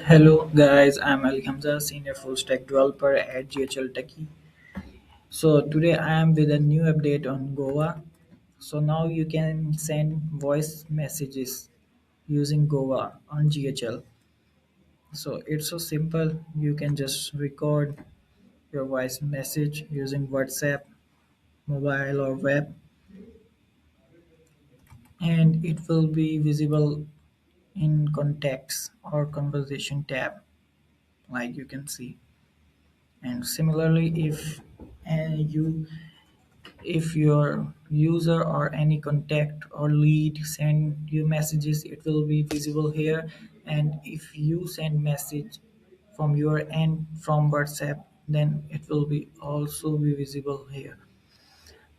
Hello guys, I'm Ali Hamza, senior full stack developer at GHL Techy. So today I am with a new update on GOWA. So now you can send voice messages using GOWA on GHL. So it's so simple. You can just record your voice message using WhatsApp, mobile or web, and it will be visible in contacts or conversation tab, like you can see. And similarly, you if your user or any contact or lead send you messages, it will be visible here. And if you send message from your end from WhatsApp, then it will be also be visible here.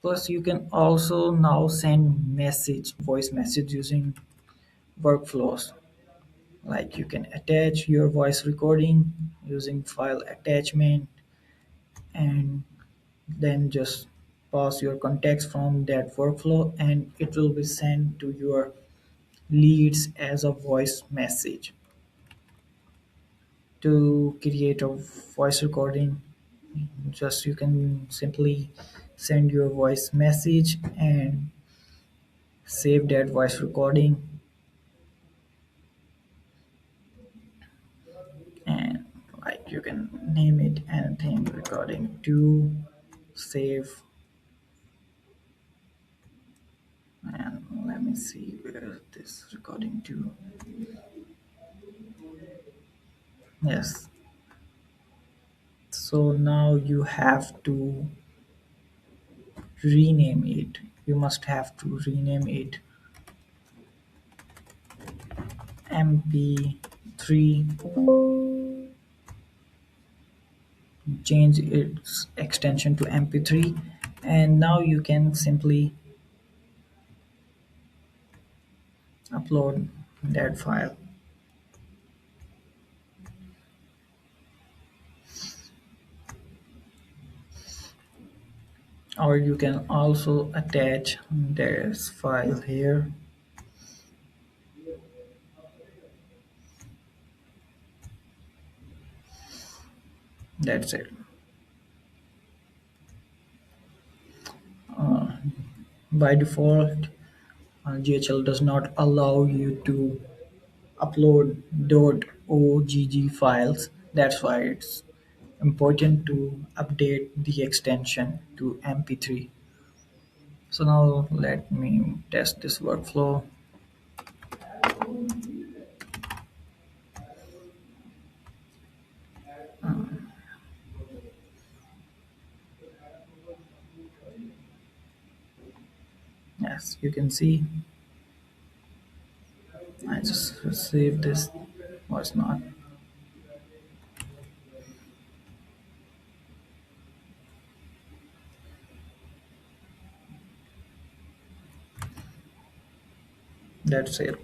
Plus you can also now send message voice message using workflows, like you can attach your voice recording using file attachment, and then just pass your context from that workflow and it will be sent to your leads as a voice message. To create a voice recording, just you can simply send your voice message and save that voice recording, and like you can name it anything, recording to save. And let me see where this recording to. Yes. So now you have to rename it. You must have to rename it MP3, change its extension to MP3, and now you can simply upload that file. Or you can also attach this file here. That's it. By default, GHL does not allow you to upload .ogg files. That's why it's important to update the extension to MP3. So now let me test this workflow. Yes, you can see I just received this. Was not. That's it.